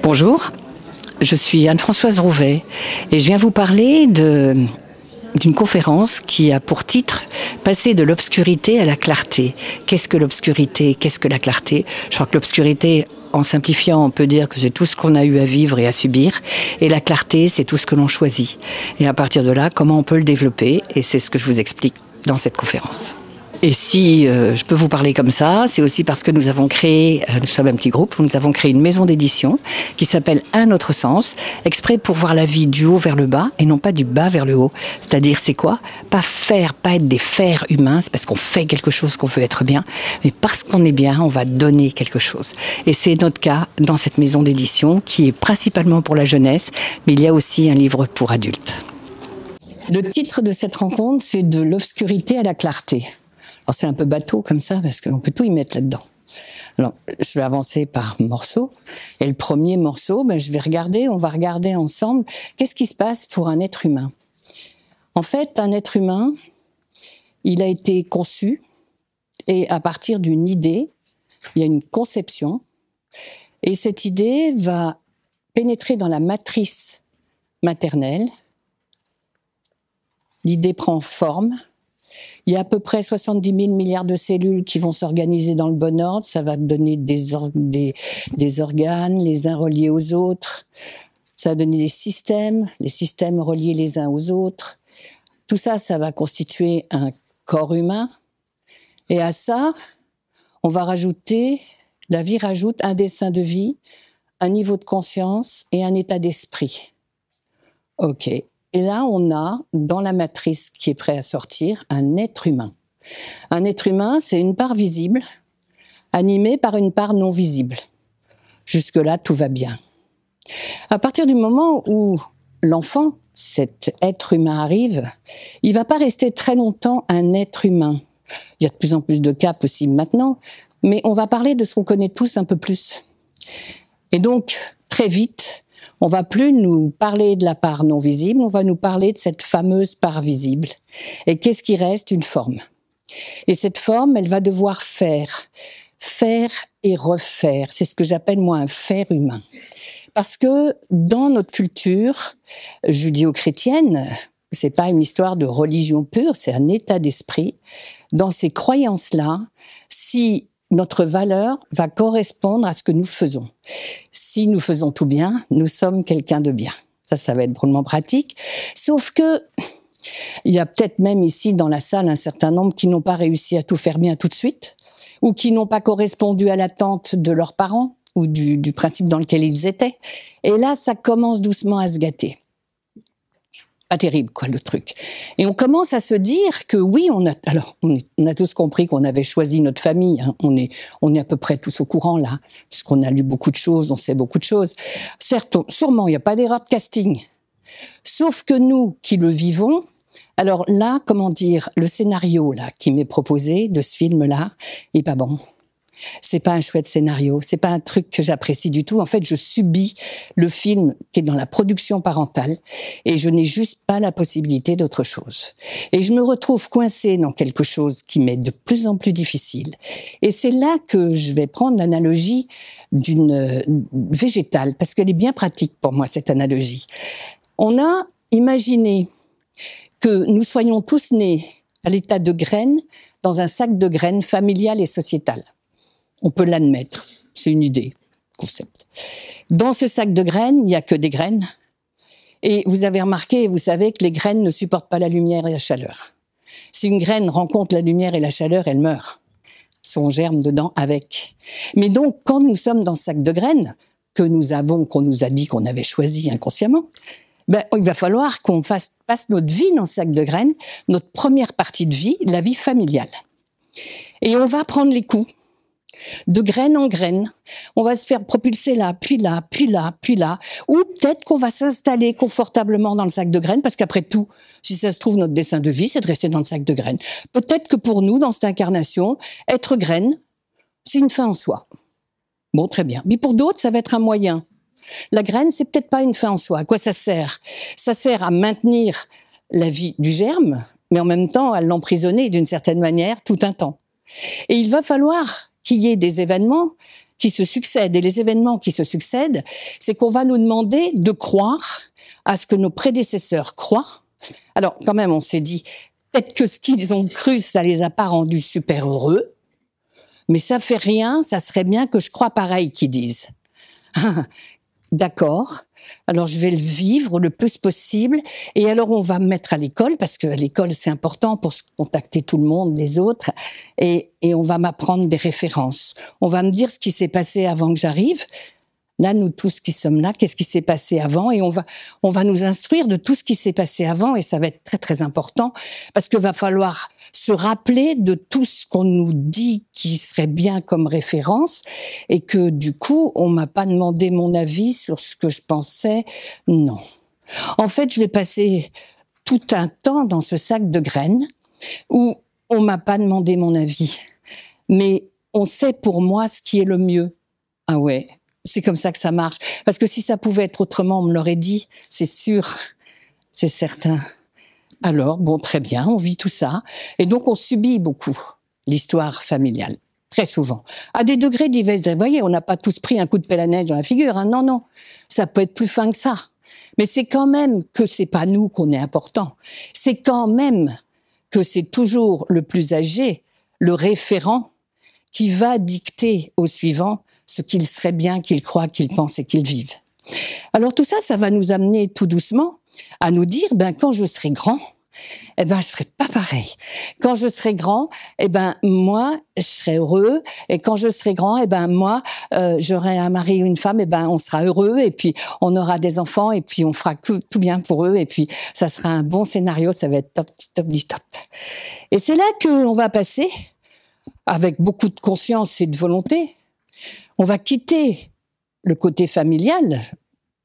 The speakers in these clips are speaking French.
Bonjour, je suis Anne-Françoise Rouvet et je viens vous parler d'une conférence qui a pour titre « Passer de l'obscurité à la clarté ». Qu'est-ce que l'obscurité? Qu'est-ce que la clarté? Je crois que l'obscurité, en simplifiant, on peut dire que c'est tout ce qu'on a eu à vivre et à subir. Et la clarté, c'est tout ce que l'on choisit. Et à partir de là, comment on peut le développer? Et c'est ce que je vous explique dans cette conférence. Et si je peux vous parler comme ça, c'est aussi parce que nous avons créé, nous sommes un petit groupe, nous avons créé une maison d'édition qui s'appelle Un autre sens, exprès pour voir la vie du haut vers le bas et non pas du bas vers le haut. C'est-à-dire, c'est quoi? Pas être des fers humains, c'est parce qu'on fait quelque chose qu'on veut être bien, mais parce qu'on est bien, on va donner quelque chose. Et c'est notre cas dans cette maison d'édition qui est principalement pour la jeunesse, mais il y a aussi un livre pour adultes. Le titre de cette rencontre, c'est de l'obscurité à la clarté. Alors c'est un peu bateau comme ça, parce qu'on peut tout y mettre là-dedans. Alors, je vais avancer par morceaux. Et le premier morceau, on va regarder ensemble qu'est-ce qui se passe pour un être humain. En fait, un être humain, il a été conçu, et à partir d'une idée, il y a une conception, et cette idée va pénétrer dans la matrice maternelle. L'idée prend forme. Il y a à peu près 70 000 milliards de cellules qui vont s'organiser dans le bon ordre. Ça va donner des organes, les uns reliés aux autres. Ça va donner des systèmes, les systèmes reliés les uns aux autres. Tout ça, ça va constituer un corps humain. Et à ça, la vie rajoute un dessin de vie, un niveau de conscience et un état d'esprit. Ok. Et là, on a, dans la matrice qui est prêt à sortir, un être humain. Un être humain, c'est une part visible, animée par une part non visible. Jusque-là, tout va bien. À partir du moment où l'enfant, cet être humain arrive, il va pas rester très longtemps un être humain. Il y a de plus en plus de cas possibles maintenant, mais on va parler de ce qu'on connaît tous un peu plus. Et donc, très vite, on va plus nous parler de la part non visible, on va nous parler de cette fameuse part visible. Et qu'est-ce qui reste? Une forme. Et cette forme, elle va devoir faire et refaire. C'est ce que j'appelle moi un faire humain. Parce que dans notre culture judéo-chrétienne, c'est pas une histoire de religion pure, c'est un état d'esprit. Dans ces croyances-là, si notre valeur va correspondre à ce que nous faisons. Si nous faisons tout bien, nous sommes quelqu'un de bien. Ça va être drôlement pratique. Sauf que, il y a peut-être même ici dans la salle un certain nombre qui n'ont pas réussi à tout faire bien tout de suite, ou qui n'ont pas correspondu à l'attente de leurs parents, ou du principe dans lequel ils étaient. Et là, ça commence doucement à se gâter. Pas terrible, quoi, le truc. Et on commence à se dire que oui, on a tous compris qu'on avait choisi notre famille. Hein. On est à peu près tous au courant, là, puisqu'on a lu beaucoup de choses, on sait beaucoup de choses. Certes, sûrement, il n'y a pas d'erreur de casting. Sauf que nous, qui le vivons, alors là, comment dire, le scénario, là, qui m'est proposé de ce film-là, est pas bon. C'est pas un chouette scénario, c'est pas un truc que j'apprécie du tout. En fait, je subis le film qui est dans la production parentale et je n'ai juste pas la possibilité d'autre chose. Et je me retrouve coincée dans quelque chose qui m'est de plus en plus difficile. Et c'est là que je vais prendre l'analogie d'une végétale, parce qu'elle est bien pratique pour moi, cette analogie. On a imaginé que nous soyons tous nés à l'état de graines dans un sac de graines familial et sociétal. On peut l'admettre, c'est une idée, concept. Dans ce sac de graines, il n'y a que des graines. Et vous avez remarqué, vous savez que les graines ne supportent pas la lumière et la chaleur. Si une graine rencontre la lumière et la chaleur, elle meurt. Son germe dedans avec. Mais donc, quand nous sommes dans ce sac de graines, qu'on nous a dit qu'on avait choisi inconsciemment, il va falloir qu'on passe notre vie dans ce sac de graines, notre première partie de vie, la vie familiale. Et on va prendre les coups. De graine en graine, on va se faire propulser là, puis là, puis là, puis là, ou peut-être qu'on va s'installer confortablement dans le sac de graines, parce qu'après tout, si ça se trouve, notre destin de vie, c'est de rester dans le sac de graines. Peut-être que pour nous, dans cette incarnation, être graine, c'est une fin en soi. Bon, très bien. Mais pour d'autres, ça va être un moyen. La graine, c'est peut-être pas une fin en soi. À quoi ça sert? Ça sert à maintenir la vie du germe, mais en même temps à l'emprisonner d'une certaine manière tout un temps. Et il va falloir qu'il y ait des événements qui se succèdent et les événements qui se succèdent, c'est qu'on va nous demander de croire à ce que nos prédécesseurs croient. Alors, quand même, on s'est dit, peut-être que ce qu'ils ont cru, ça les a pas rendus super heureux, mais ça fait rien, ça serait bien que je croie pareil qu'ils disent. D'accord. Alors, je vais le vivre le plus possible. Et alors, on va me mettre à l'école, parce que l'école, c'est important pour se contacter tout le monde, les autres. Et on va m'apprendre des références. On va me dire ce qui s'est passé avant que j'arrive. Là, nous tous qui sommes là, qu'est-ce qui s'est passé avant? Et on va nous instruire de tout ce qui s'est passé avant. Et ça va être très, très important, parce qu'il va falloir se rappeler de tout ce qu'on nous dit qui serait bien comme référence, et que du coup, on m'a pas demandé mon avis sur ce que je pensais. Non. En fait, je vais passer tout un temps dans ce sac de graines où on m'a pas demandé mon avis. Mais on sait pour moi ce qui est le mieux. Ah ouais, c'est comme ça que ça marche. Parce que si ça pouvait être autrement, on me l'aurait dit, c'est sûr, c'est certain. Alors, bon, très bien, on vit tout ça. Et donc, on subit beaucoup l'histoire familiale, très souvent. À des degrés divers. Vous voyez, on n'a pas tous pris un coup de pelle à neige dans la figure. Hein. Non, non, ça peut être plus fin que ça. Mais c'est quand même que c'est pas nous qu'on est important. C'est quand même que c'est toujours le plus âgé, le référent, qui va dicter au suivant ce qu'il serait bien qu'il croit, qu'il pense et qu'il vive. Alors tout ça, ça va nous amener tout doucement à nous dire, quand je serai grand, je ferai pas pareil. Quand je serai grand, moi, je serai heureux. Et quand je serai grand, moi, j'aurai un mari ou une femme, on sera heureux. Et puis, on aura des enfants. Et puis, on fera tout bien pour eux. Et puis, ça sera un bon scénario. Ça va être top, top, du top. Et c'est là qu'on va passer, avec beaucoup de conscience et de volonté. On va quitter le côté familial,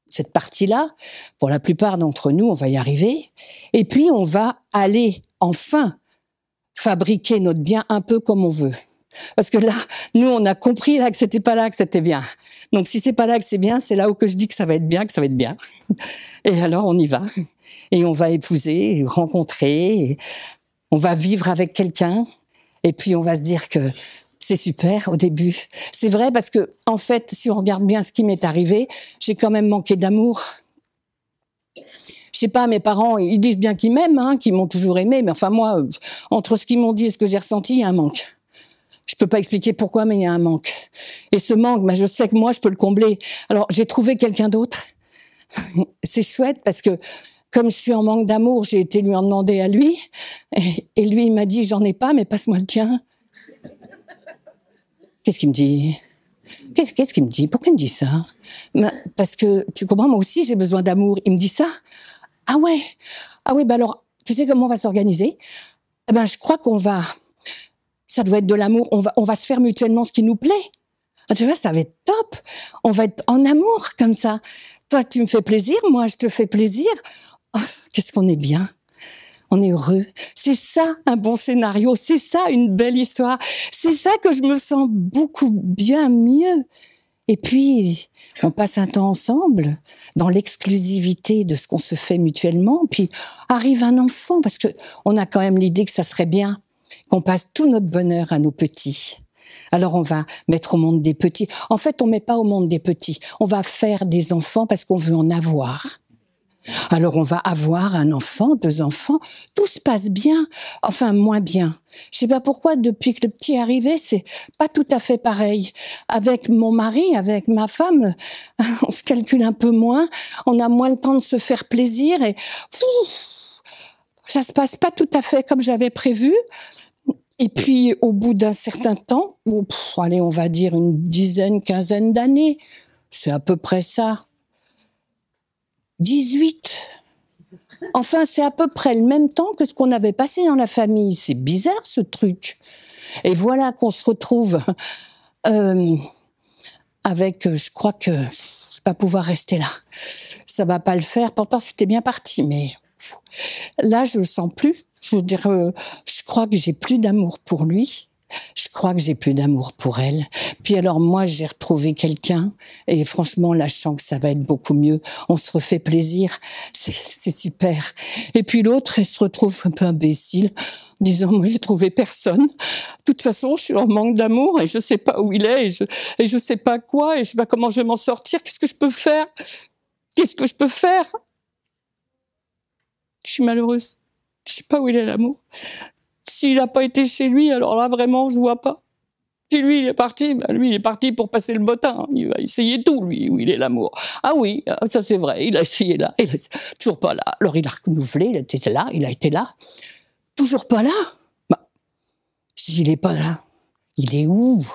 cette partie-là. Pour la plupart d'entre nous, on va y arriver. Et puis, on va aller enfin fabriquer notre bien un peu comme on veut. Parce que là, nous, on a compris là que c'était pas là que c'était bien. Donc, si c'est pas là que c'est bien, c'est là où que je dis que ça va être bien, que ça va être bien. Et alors, on y va. Et on va épouser, rencontrer. Et on va vivre avec quelqu'un. Et puis, on va se dire que c'est super au début. C'est vrai parce que, en fait, si on regarde bien ce qui m'est arrivé, j'ai quand même manqué d'amour. Je sais pas, mes parents, ils disent bien qu'ils m'aiment, qu'ils m'ont toujours aimé, mais enfin moi, entre ce qu'ils m'ont dit et ce que j'ai ressenti, il y a un manque. Je peux pas expliquer pourquoi, mais il y a un manque. Et ce manque, je sais que moi, je peux le combler. Alors, j'ai trouvé quelqu'un d'autre. C'est chouette parce que, comme je suis en manque d'amour, j'ai été lui en demander à lui. Et lui, il m'a dit, j'en ai pas, mais passe-moi le tien. Qu'est-ce qu'il me dit? Qu'est-ce qu'il me dit? Pourquoi il me dit ça? Parce que, tu comprends, moi aussi, j'ai besoin d'amour. Il me dit ça? Ah ouais, alors, tu sais comment on va s'organiser? Je crois ça doit être de l'amour. On va se faire mutuellement ce qui nous plaît. Tu vois, ça va être top. On va être en amour, comme ça. Toi, tu me fais plaisir, moi, je te fais plaisir. Oh, qu'est-ce qu'on est bien. On est heureux. C'est ça, un bon scénario. C'est ça, une belle histoire. C'est ça que je me sens beaucoup bien mieux. Et puis, on passe un temps ensemble, dans l'exclusivité de ce qu'on se fait mutuellement. Puis, arrive un enfant, parce que on a quand même l'idée que ça serait bien qu'on passe tout notre bonheur à nos petits. Alors, on va mettre au monde des petits. En fait, on met pas au monde des petits. On va faire des enfants parce qu'on veut en avoir. Alors, on va avoir un enfant, 2 enfants. Tout se passe bien. Enfin, moins bien. Je sais pas pourquoi, depuis que le petit est arrivé, c'est pas tout à fait pareil. Avec mon mari, avec ma femme, on se calcule un peu moins. On a moins le temps de se faire plaisir et ça se passe pas tout à fait comme j'avais prévu. Et puis, au bout d'un certain temps, allez, on va dire une dizaine, quinzaine d'années, c'est à peu près ça. 18. Enfin, c'est à peu près le même temps que ce qu'on avait passé dans la famille. C'est bizarre, ce truc. Et voilà qu'on se retrouve avec, je crois que je vais pas pouvoir rester là. Ça va pas le faire. Pourtant, c'était bien parti, mais là, je le sens plus. Je veux dire, je crois que j'ai plus d'amour pour lui. je crois que j'ai plus d'amour pour elle. Puis alors moi, j'ai retrouvé quelqu'un et franchement, là, je sens que ça va être beaucoup mieux. On se refait plaisir, c'est super. Et puis l'autre, elle se retrouve un peu imbécile, en disant, moi, j'ai trouvé personne. De toute façon, je suis en manque d'amour et je sais pas où il est et je sais pas quoi et je sais pas comment je vais m'en sortir. Qu'est-ce que je peux faire? Qu'est-ce que je peux faire? Je suis malheureuse. Je sais pas où il est l'amour. S'il n'a pas été chez lui, alors là, vraiment, je vois pas. Si lui, il est parti, ben lui, il est parti pour passer le bottin. Il va essayer tout, lui, où il est l'amour. Ah oui, ça c'est vrai, il a essayé là. Il est toujours pas là. Alors il a renouvelé, il était là, il a été là. Toujours pas là. Bah, s'il est pas là, il est où?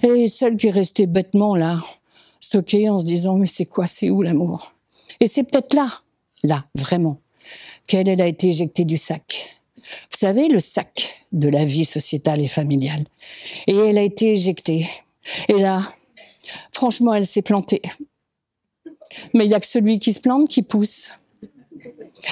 Et celle qui est restée bêtement là, stockée en se disant, mais c'est quoi, c'est où l'amour? Et c'est peut-être là, vraiment, qu'elle a été éjectée du sac. Vous savez, le sac de la vie sociétale et familiale. Et elle a été éjectée. Et là, franchement, elle s'est plantée. Mais il n'y a que celui qui se plante qui pousse.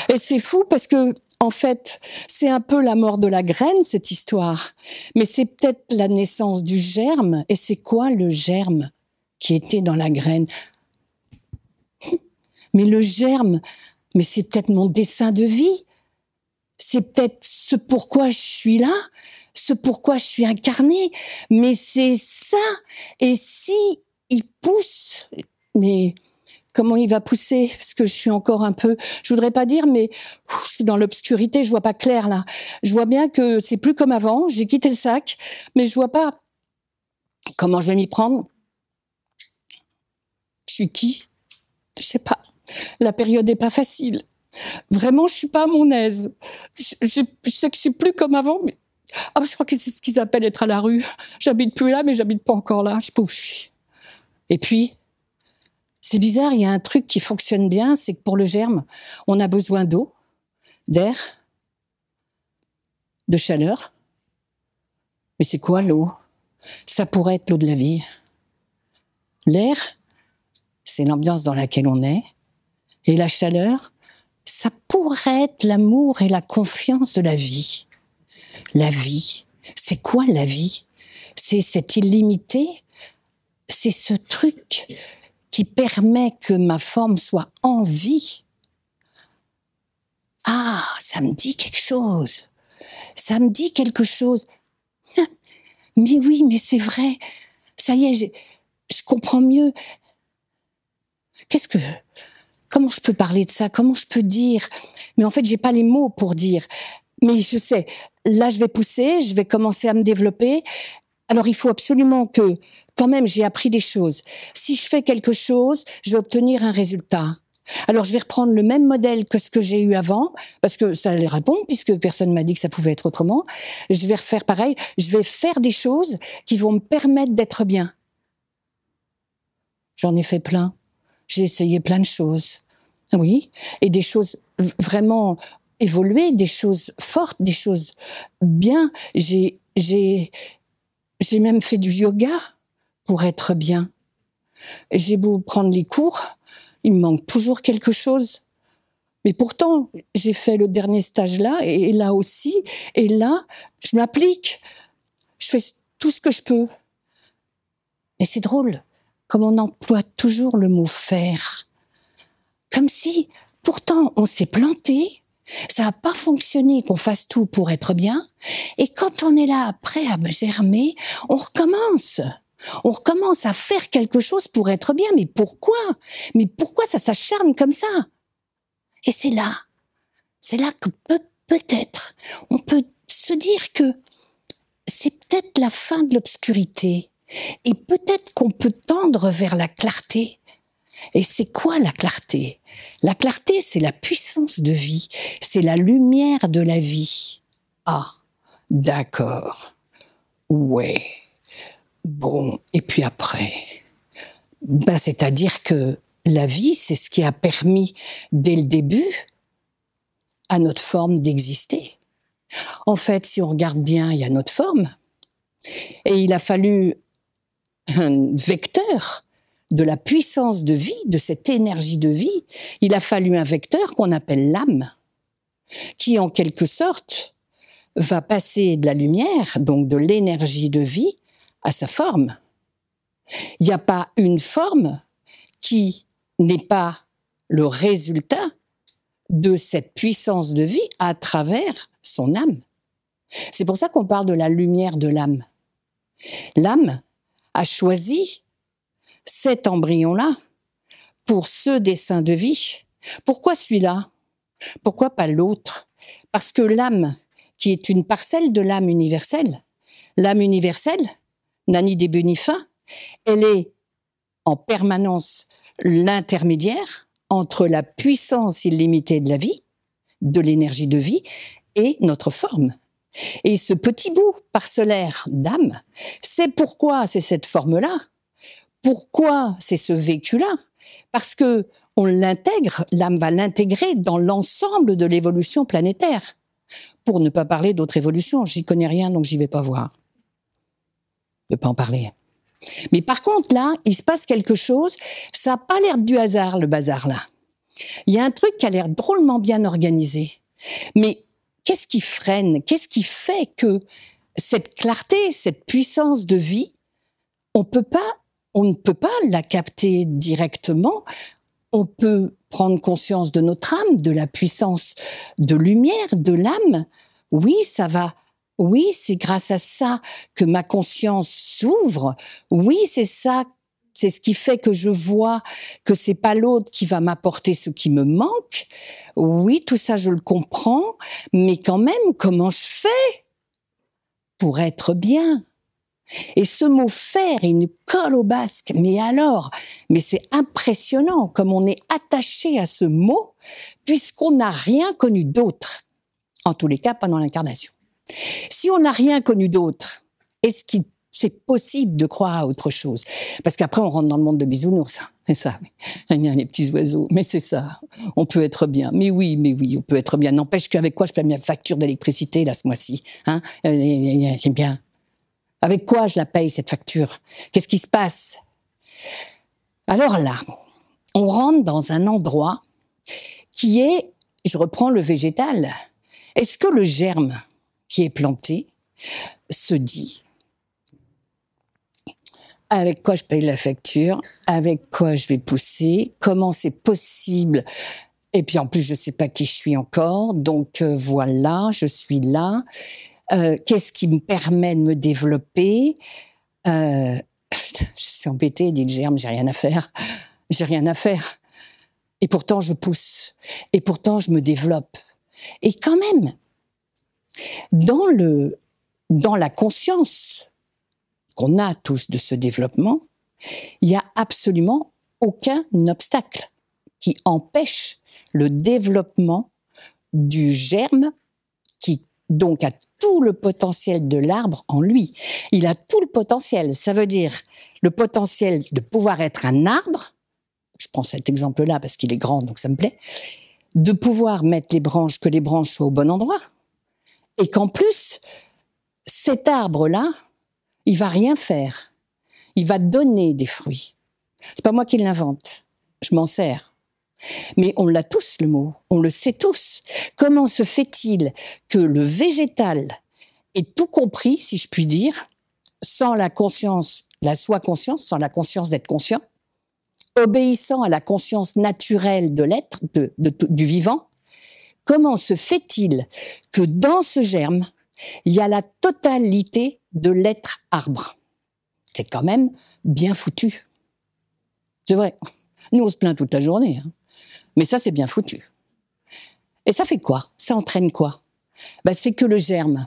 Et c'est fou parce que, en fait, c'est un peu la mort de la graine, cette histoire. Mais c'est peut-être la naissance du germe. Et c'est quoi le germe qui était dans la graine? Mais le germe, mais c'est peut-être mon dessein de vie. C'est peut-être ce pourquoi je suis là, ce pourquoi je suis incarnée. Mais c'est ça. Et si il pousse, mais comment il va pousser? Parce que je suis encore un peu, je voudrais pas dire, mais je suis dans l'obscurité, je vois pas clair là. Je vois bien que c'est plus comme avant, j'ai quitté le sac, mais je vois pas comment je vais m'y prendre. Je suis qui? Je sais pas. La période n'est pas facile. Vraiment, je suis pas à mon aise. Je sais que je suis plus comme avant, mais je crois que c'est ce qu'ils appellent être à la rue. J'habite plus là, mais j'habite pas encore là. Je sais pas où je suis. Et puis, c'est bizarre, il y a un truc qui fonctionne bien, c'est que pour le germe, on a besoin d'eau, d'air, de chaleur. Mais c'est quoi l'eau? Ça pourrait être l'eau de la vie. L'air, c'est l'ambiance dans laquelle on est. Et la chaleur, ça pourrait être l'amour et la confiance de la vie. La vie, c'est quoi la vie? C'est cette illimité, c'est ce truc qui permet que ma forme soit en vie. Ah, ça me dit quelque chose. Ça me dit quelque chose. Mais oui, mais c'est vrai. Ça y est, je comprends mieux. Comment je peux parler de ça? Comment je peux dire? Mais en fait, j'ai pas les mots pour dire. Mais je sais, là, je vais pousser, je vais commencer à me développer. Alors, il faut absolument que, quand même, j'ai appris des choses. Si je fais quelque chose, je vais obtenir un résultat. Alors, je vais reprendre le même modèle que ce que j'ai eu avant, parce que ça les répond, puisque personne m'a dit que ça pouvait être autrement. Je vais refaire pareil. Je vais faire des choses qui vont me permettre d'être bien. J'en ai fait plein. J'ai essayé plein de choses. Oui. Et des choses vraiment évoluées, des choses fortes, des choses bien. J'ai même fait du yoga pour être bien. J'ai beau prendre les cours, il me manque toujours quelque chose. Mais pourtant, j'ai fait le dernier stage là, et là aussi, et là, je m'applique. Je fais tout ce que je peux. Mais c'est drôle, comme on emploie toujours le mot faire. Comme si, pourtant, on s'est planté, ça n'a pas fonctionné qu'on fasse tout pour être bien, et quand on est là, prêt à germer, on recommence. On recommence à faire quelque chose pour être bien. Mais pourquoi? Mais pourquoi ça s'acharne comme ça? Et c'est là que peut-être, on peut se dire que c'est peut-être la fin de l'obscurité. Et peut-être qu'on peut tendre vers la clarté. Et c'est quoi la clarté? La clarté, c'est la puissance de vie. C'est la lumière de la vie. Ah, d'accord. Ouais. Bon, et puis après, c'est-à-dire que la vie, c'est ce qui a permis, dès le début, à notre forme d'exister. En fait, si on regarde bien, il y a notre forme. Et il a fallu un vecteur de la puissance de vie, de cette énergie de vie. Il a fallu un vecteur qu'on appelle l'âme, qui, en quelque sorte, va passer de la lumière, donc de l'énergie de vie, à sa forme. Il n'y a pas une forme qui n'est pas le résultat de cette puissance de vie à travers son âme. C'est pour ça qu'on parle de la lumière de l'âme. L'âme a choisi cet embryon-là pour ce dessin de vie. Pourquoi celui-là? Pourquoi pas l'autre? Parce que l'âme, qui est une parcelle de l'âme universelle n'a ni début ni fin, elle est en permanence l'intermédiaire entre la puissance illimitée de la vie, de l'énergie de vie, et notre forme. Et ce petit bout parcellaire d'âme, c'est pourquoi c'est cette forme-là, pourquoi c'est ce vécu-là, parce que on l'intègre, l'âme va l'intégrer dans l'ensemble de l'évolution planétaire. Pour ne pas parler d'autres évolutions, j'y connais rien, donc j'y vais pas voir. Je ne peux pas en parler. Mais par contre, là, il se passe quelque chose, ça n'a pas l'air du hasard, le bazar, là. Il y a un truc qui a l'air drôlement bien organisé. Mais qu'est-ce qui freine? Qu'est-ce qui fait que cette clarté, cette puissance de vie, on ne peut pas la capter directement. On peut prendre conscience de notre âme, de la puissance de lumière, de l'âme. Oui, ça va. Oui, c'est grâce à ça que ma conscience s'ouvre. Oui, c'est ça, c'est ce qui fait que je vois que c'est pas l'autre qui va m'apporter ce qui me manque. Oui, tout ça, je le comprends. Mais quand même, comment je fais pour être bien? Et ce mot faire, il nous colle au basque. Mais alors, mais c'est impressionnant comme on est attaché à ce mot puisqu'on n'a rien connu d'autre. En tous les cas, pendant l'incarnation. Si on n'a rien connu d'autre, est-ce qu'il c'est possible de croire à autre chose? Parce qu'après, on rentre dans le monde de bisounours. C'est ça. Il y a les petits oiseaux. Mais c'est ça. On peut être bien. Mais oui, on peut être bien. N'empêche qu'avec quoi je paye ma facture d'électricité, là, ce mois-ci? Hein? C'est bien. Avec quoi je la paye, cette facture? Qu'est-ce qui se passe? Alors là, on rentre dans un endroit qui est, je reprends le végétal, est-ce que le germe qui est planté se dit avec quoi je paye la facture, avec quoi je vais pousser, comment c'est possible, et puis en plus je sais pas qui je suis encore, donc voilà, je suis là. Qu'est-ce qui me permet de me développer? Je suis embêtée, dit le germe, j'ai rien à faire. J'ai rien à faire. Et pourtant, je pousse. Et pourtant, je me développe. Et quand même, dans la conscience qu'on a tous de ce développement, il n'y a absolument aucun obstacle qui empêche le développement du germe qui donc a tout le potentiel de l'arbre en lui. Il a tout le potentiel. Ça veut dire le potentiel de pouvoir être un arbre. Je prends cet exemple-là parce qu'il est grand, donc ça me plaît. De pouvoir mettre les branches, que les branches soient au bon endroit. Et qu'en plus, cet arbre-là, il va rien faire. Il va donner des fruits. C'est pas moi qui l'invente. Je m'en sers. Mais on l'a tous, le mot. On le sait tous. Comment se fait-il que le végétal ait tout compris, si je puis dire, sans la conscience, la soi-conscience, sans la conscience d'être conscient, obéissant à la conscience naturelle de l'être, du vivant? Comment se fait-il que dans ce germe, il y a la totalité de l'être arbre? C'est quand même bien foutu. C'est vrai. Nous, on se plaint toute la journée. Hein. Mais ça, c'est bien foutu. Et ça fait quoi? Ça entraîne quoi? C'est que le germe,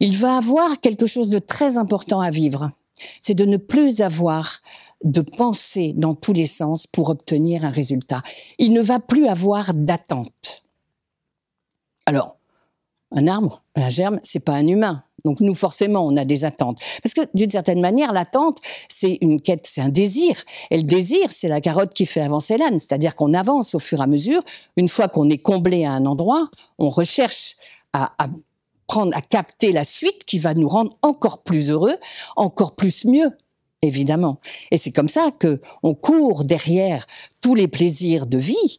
il va avoir quelque chose de très important à vivre. C'est de ne plus avoir de pensée dans tous les sens pour obtenir un résultat. Il ne va plus avoir d'attente. Alors, un arbre, un germe, c'est pas un humain. Donc nous, forcément, on a des attentes. Parce que d'une certaine manière, l'attente, c'est une quête, c'est un désir. Et le désir, c'est la carotte qui fait avancer l'âne. C'est-à-dire qu'on avance au fur et à mesure. Une fois qu'on est comblé à un endroit, on recherche à capter la suite qui va nous rendre encore plus heureux, encore plus mieux, évidemment. Et c'est comme ça que on court derrière tous les plaisirs de vie,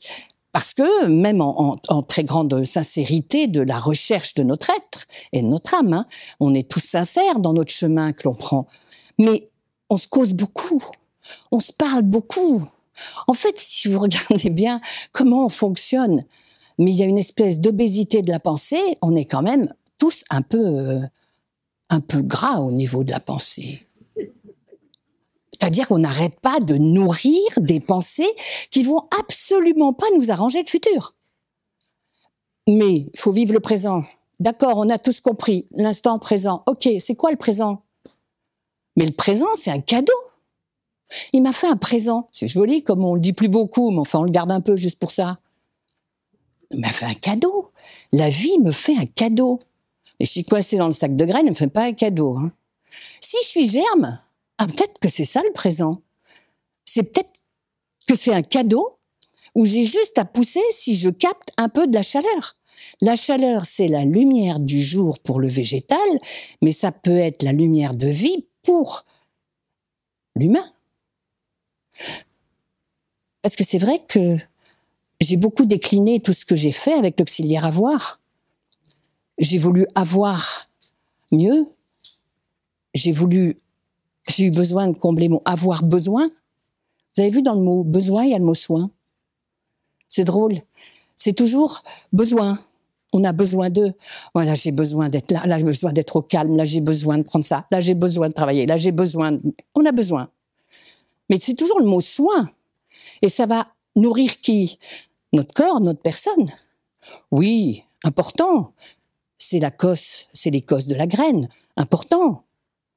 Parce que même en très grande sincérité de la recherche de notre être et de notre âme, hein, on est tous sincères dans notre chemin que l'on prend. Mais on se cause beaucoup, on se parle beaucoup. En fait, si vous regardez bien comment on fonctionne, mais il y a une espèce d'obésité de la pensée, on est quand même tous un peu gras au niveau de la pensée. C'est-à-dire qu'on n'arrête pas de nourrir des pensées qui vont absolument pas nous arranger le futur. Mais il faut vivre le présent. D'accord, on a tous compris. L'instant présent. Ok, c'est quoi le présent? Mais le présent, c'est un cadeau. Il m'a fait un présent. C'est joli, comme on le dit plus beaucoup, mais enfin, on le garde un peu juste pour ça. Il m'a fait un cadeau. La vie me fait un cadeau. Et je suis coincée dans le sac de graines, elle me fait pas un cadeau. Hein. Si je suis germe, peut-être que c'est ça le présent. C'est peut-être que c'est un cadeau où j'ai juste à pousser si je capte un peu de la chaleur. La chaleur, c'est la lumière du jour pour le végétal, mais ça peut être la lumière de vie pour l'humain. Parce que c'est vrai que j'ai beaucoup décliné tout ce que j'ai fait avec l'auxiliaire avoir. J'ai voulu avoir mieux. J'ai eu besoin de combler mon avoir besoin. Vous avez vu dans le mot besoin, il y a le mot soin. C'est drôle. C'est toujours besoin. On a besoin d'eux. Voilà, j'ai besoin d'être là. Là, j'ai besoin d'être au calme. Là, j'ai besoin de prendre ça. Là, j'ai besoin de travailler. Là, j'ai besoin. On a besoin. Mais c'est toujours le mot soin. Et ça va nourrir qui? Notre corps, notre personne. Oui, important. C'est l'écosse de la graine. Important.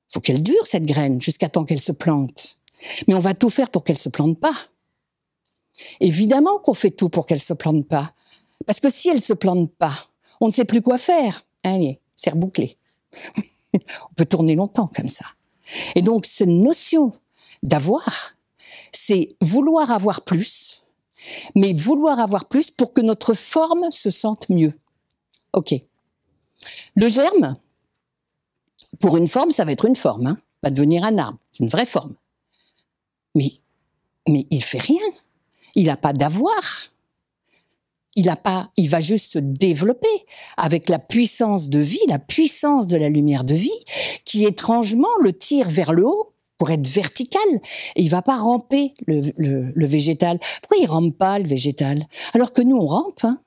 Faut qu'elle dure, cette graine, jusqu'à temps qu'elle se plante. Mais on va tout faire pour qu'elle se plante pas. Évidemment qu'on fait tout pour qu'elle se plante pas. Parce que si elle se plante pas, on ne sait plus quoi faire. Allez, c'est rebouclé. On peut tourner longtemps comme ça. Et donc, cette notion d'avoir, c'est vouloir avoir plus, mais vouloir avoir plus pour que notre forme se sente mieux. Ok. Le germe, pour une forme, ça va être une forme, hein, va devenir un arbre, c'est une vraie forme. Mais il fait rien. Il n'a pas d'avoir. Il va juste se développer avec la puissance de vie, la puissance de la lumière de vie, qui étrangement le tire vers le haut pour être vertical. Et il va pas ramper le végétal. Pourquoi il rampe pas le végétal? Alors que nous on rampe, hein.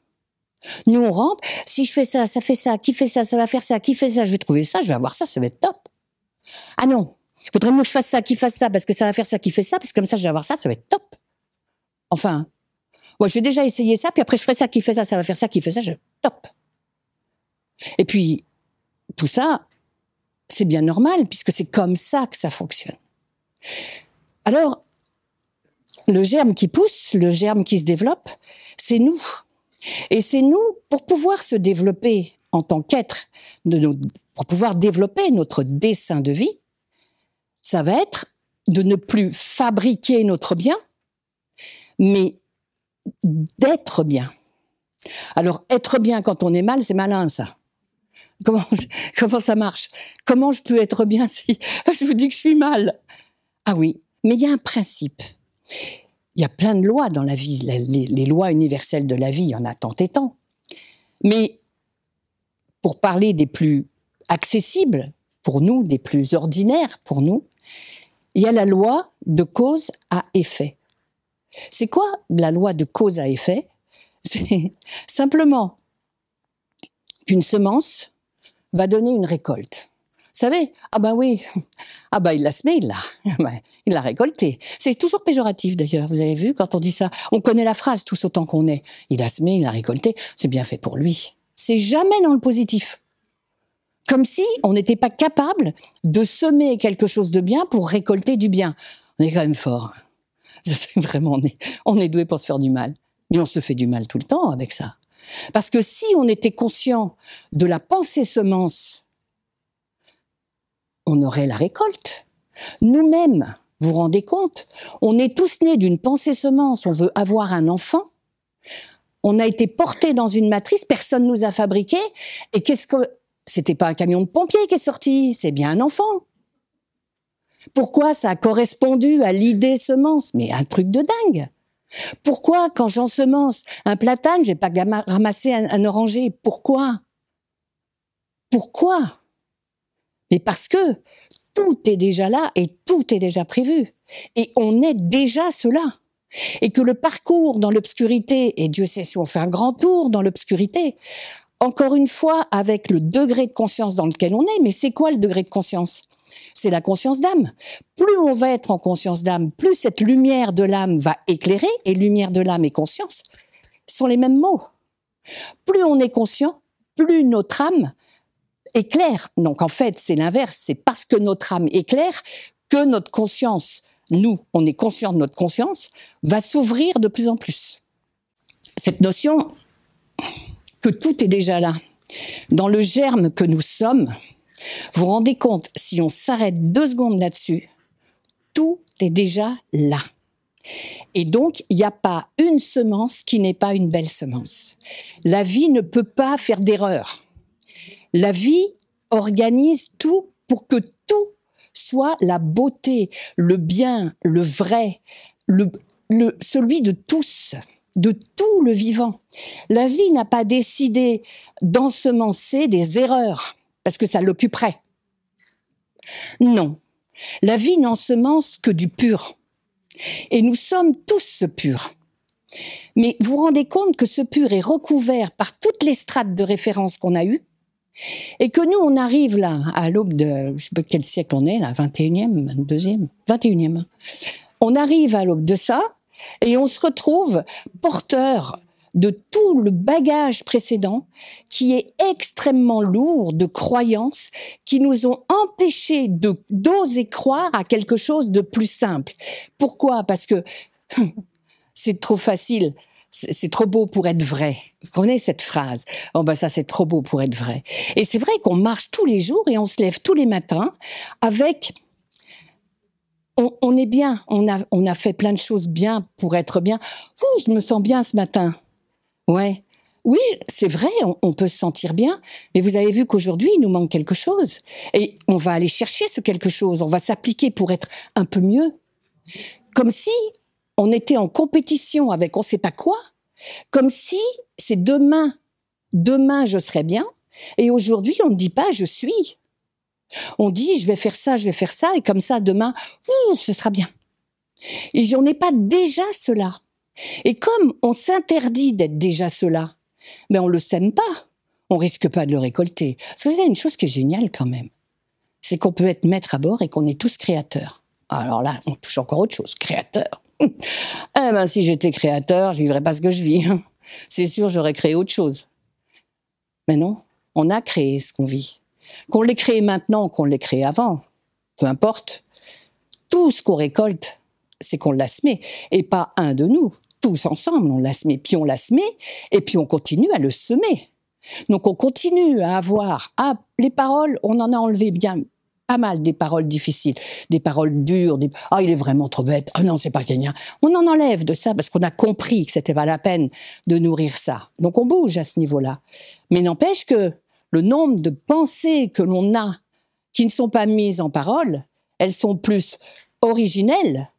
Nous on rampe. Si je fais ça, ça fait ça. Qui fait ça, ça va faire ça. Qui fait ça, je vais trouver ça, je vais avoir ça, ça va être top. Ah non, il faudrait mieux que je fasse ça, qui fasse ça, parce que ça va faire ça, qui fait ça, parce que comme ça je vais avoir ça, ça va être top. Enfin. Moi, je vais déjà essayer ça, puis après je ferai ça, qui fait ça, ça va faire ça, qui fait ça, top. Et puis, tout ça, c'est bien normal, puisque c'est comme ça que ça fonctionne. Alors, le germe qui pousse, le germe qui se développe, c'est nous. Et c'est nous, pour pouvoir se développer en tant qu'être, pour pouvoir développer notre dessein de vie, ça va être de ne plus fabriquer notre bien, mais d'être bien. Alors, être bien quand on est mal, c'est malin, ça. Comment ça marche? Comment je peux être bien si je vous dis que je suis mal? Ah oui, mais il y a un principe. Il y a plein de lois dans la vie. Les lois universelles de la vie, il y en a tant et tant. Mais pour parler des plus accessibles pour nous, des plus ordinaires pour nous, il y a la loi de cause à effet. C'est quoi la loi de cause à effet? C'est simplement qu'une semence va donner une récolte. Vous savez, ah ben oui, ah ben il l'a semé, il l'a récolté. C'est toujours péjoratif d'ailleurs, vous avez vu, quand on dit ça, on connaît la phrase tous autant qu'on est. Il a semé, il l'a récolté, c'est bien fait pour lui. C'est jamais dans le positif. Comme si on n'était pas capable de semer quelque chose de bien pour récolter du bien. On est quand même fort. C'est vraiment, on est doué pour se faire du mal. Mais on se fait du mal tout le temps avec ça. Parce que si on était conscient de la pensée semence, on aurait la récolte. Nous-mêmes, vous vous rendez compte, on est tous nés d'une pensée semence, on veut avoir un enfant, on a été portés dans une matrice, personne nous a fabriqués, et c'était pas un camion de pompiers qui est sorti, c'est bien un enfant. Pourquoi ça a correspondu à l'idée semence? Mais un truc de dingue. Pourquoi, quand j'ensemence un platane, j'ai pas ramassé un oranger? Pourquoi? Pourquoi? Mais parce que tout est déjà là et tout est déjà prévu. Et on est déjà cela. Et que le parcours dans l'obscurité, et Dieu sait si on fait un grand tour dans l'obscurité, encore une fois, avec le degré de conscience dans lequel on est, mais c'est quoi le degré de conscience? C'est la conscience d'âme. Plus on va être en conscience d'âme, plus cette lumière de l'âme va éclairer, et lumière de l'âme et conscience sont les mêmes mots. Plus on est conscient, plus notre âme éclaire. Donc en fait, c'est l'inverse. C'est parce que notre âme éclaire que notre conscience, nous, on est conscient de notre conscience, va s'ouvrir de plus en plus. Cette notion que tout est déjà là, dans le germe que nous sommes, vous vous rendez compte, si on s'arrête 2 secondes là-dessus, tout est déjà là. Et donc, il n'y a pas une semence qui n'est pas une belle semence. La vie ne peut pas faire d'erreur. La vie organise tout pour que tout soit la beauté, le bien, le vrai, celui de tous, de tout le vivant. La vie n'a pas décidé d'ensemencer des erreurs, parce que ça l'occuperait. Non, la vie n'ensemence que du pur. Et nous sommes tous ce pur. Mais vous vous rendez compte que ce pur est recouvert par toutes les strates de référence qu'on a eues, et que nous, on arrive là, à l'aube de, je ne sais pas quel siècle on est là, 21e, 22e, 21e. On arrive à l'aube de ça, et on se retrouve porteur de tout le bagage précédent qui est extrêmement lourd de croyances qui nous ont empêchés d'oser croire à quelque chose de plus simple. Pourquoi? Parce que c'est trop facile. C'est trop beau pour être vrai. Vous connaissez cette phrase? Oh ben ça, c'est trop beau pour être vrai. Et c'est vrai qu'on marche tous les jours et on se lève tous les matins avec... On est bien. On a fait plein de choses bien pour être bien. Ouh, je me sens bien ce matin. Ouais. Oui, c'est vrai, on peut se sentir bien. Mais vous avez vu qu'aujourd'hui, il nous manque quelque chose. Et on va aller chercher ce quelque chose. On va s'appliquer pour être un peu mieux. Comme si on était en compétition avec on sait pas quoi, comme si c'est demain je serai bien, et aujourd'hui on ne dit pas je suis. On dit je vais faire ça, et comme ça demain, ce sera bien. Et on n'est pas déjà cela. Et comme on s'interdit d'être déjà cela, mais on le sème pas, on risque pas de le récolter. Parce que c'est une chose qui est géniale quand même, c'est qu'on peut être maître à bord et qu'on est tous créateurs. Alors là, on touche encore autre chose, créateur. Eh ben, si j'étais créateur, je vivrais pas ce que je vis. C'est sûr, j'aurais créé autre chose. Mais non, on a créé ce qu'on vit. Qu'on l'ait créé maintenant, qu'on l'ait créé avant, peu importe. Tout ce qu'on récolte, c'est qu'on l'a semé. Et pas un de nous. Tous ensemble, on l'a semé. Puis on l'a semé, et puis on continue à le semer. Donc on continue à avoir... Ah, les paroles, on en a enlevé bien... pas mal des paroles difficiles, des paroles dures, ah il est vraiment trop bête, ah non c'est pas gagné. On en enlève de ça parce qu'on a compris que c'était pas la peine de nourrir ça. Donc on bouge à ce niveau-là. Mais n'empêche que le nombre de pensées que l'on a qui ne sont pas mises en parole, elles sont plus originelles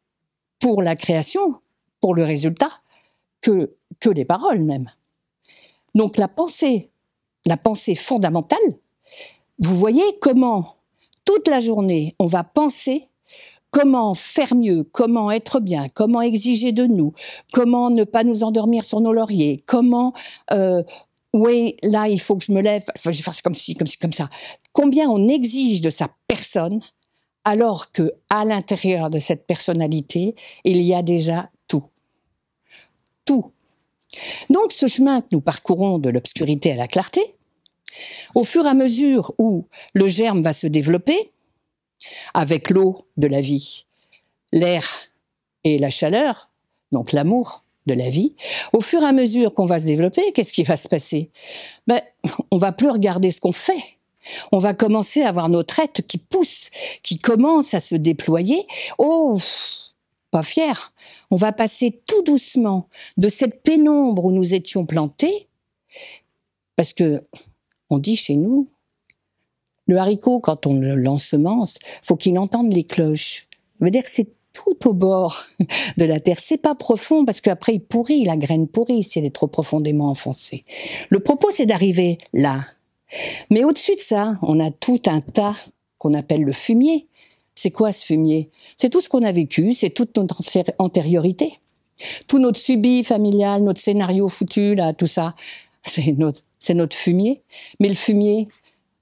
pour la création, pour le résultat, que les paroles même. Donc la pensée fondamentale, vous voyez comment toute la journée, on va penser comment faire mieux, comment être bien, comment exiger de nous, comment ne pas nous endormir sur nos lauriers, comment, oui, là, il faut que je me lève, enfin, je vais faire comme ci, comme ça. Combien on exige de sa personne, alors que à l'intérieur de cette personnalité, il y a déjà tout. Tout. Donc, ce chemin que nous parcourons de l'obscurité à la clarté, au fur et à mesure où le germe va se développer, avec l'eau de la vie, l'air et la chaleur, donc l'amour de la vie, au fur et à mesure qu'on va se développer, qu'est-ce qui va se passer? On va plus regarder ce qu'on fait. On va commencer à avoir notre être qui pousse, qui commence à se déployer. Oh, pas fier. On va passer tout doucement de cette pénombre où nous étions plantés, parce que on dit chez nous, le haricot, quand on l'ensemence, faut qu'il entende les cloches. Ça veut dire que c'est tout au bord de la terre. C'est pas profond parce qu'après il pourrit, la graine pourrit si elle est trop profondément enfoncée. Le propos, c'est d'arriver là. Mais au-dessus de ça, on a tout un tas qu'on appelle le fumier. C'est quoi ce fumier? C'est tout ce qu'on a vécu, c'est toute notre antériorité. Tout notre subi familial, notre scénario foutu, là, tout ça, c'est notre fumier. Mais le fumier,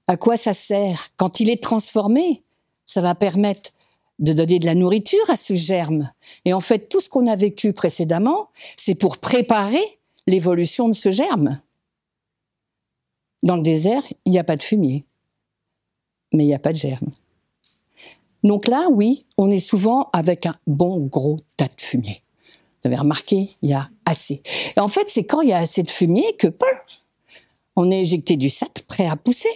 à quoi ça sert? Quand il est transformé, ça va permettre de donner de la nourriture à ce germe. Et en fait, tout ce qu'on a vécu précédemment, c'est pour préparer l'évolution de ce germe. Dans le désert, il n'y a pas de fumier, mais il n'y a pas de germe. Donc là, oui, on est souvent avec un bon gros tas de fumier. Vous avez remarqué, il y a assez. Et en fait, c'est quand il y a assez de fumier que on est éjecté du sap, prêt à pousser.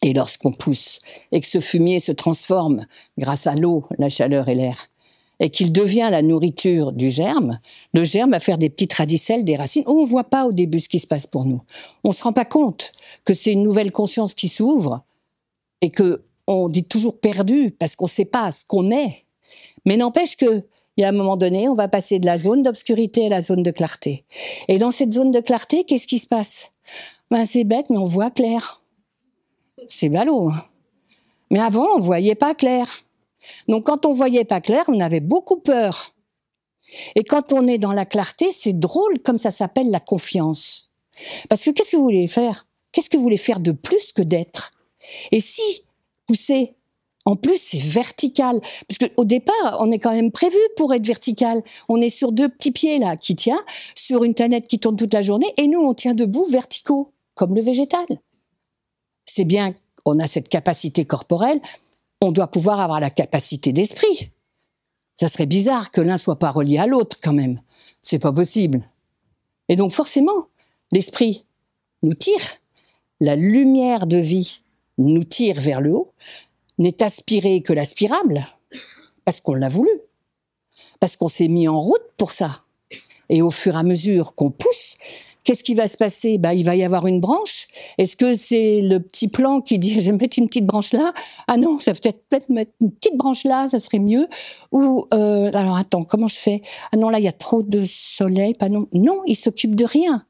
Et lorsqu'on pousse et que ce fumier se transforme grâce à l'eau, la chaleur et l'air, et qu'il devient la nourriture du germe, le germe va faire des petites radicelles, des racines. On ne voit pas au début ce qui se passe pour nous. On ne se rend pas compte que c'est une nouvelle conscience qui s'ouvre et que on dit toujours perdu parce qu'on ne sait pas ce qu'on est. Mais n'empêche que il y a un moment donné, on va passer de la zone d'obscurité à la zone de clarté. Et dans cette zone de clarté, qu'est-ce qui se passe? C'est bête, mais on voit clair. C'est ballot. Mais avant, on voyait pas clair. Donc, quand on voyait pas clair, on avait beaucoup peur. Et quand on est dans la clarté, c'est drôle, comme ça s'appelle la confiance. Parce que qu'est-ce que vous voulez faire? Qu'est-ce que vous voulez faire de plus que d'être? Et si pousser, en plus, c'est vertical. Parce qu'au départ, on est quand même prévu pour être vertical. On est sur deux petits pieds, là, qui tient, sur une planète qui tourne toute la journée, et nous, on tient debout verticaux, comme le végétal. C'est bien qu'on a cette capacité corporelle, on doit pouvoir avoir la capacité d'esprit. Ça serait bizarre que l'un soit pas relié à l'autre, quand même. C'est pas possible. Et donc, forcément, l'esprit nous tire. La lumière de vie nous tire vers le haut, n'est aspirée que l'aspirable, parce qu'on l'a voulu, parce qu'on s'est mis en route pour ça. Et au fur et à mesure qu'on pousse, qu'est-ce qui va se passer? Il va y avoir une branche. Est-ce que c'est le petit plan qui dit je vais mettre une petite branche là? Ah non, ça peut-être mettre une petite branche là, ça serait mieux. Ou alors attends, comment je fais? Ah non, là il y a trop de soleil. Non, il s'occupe de rien.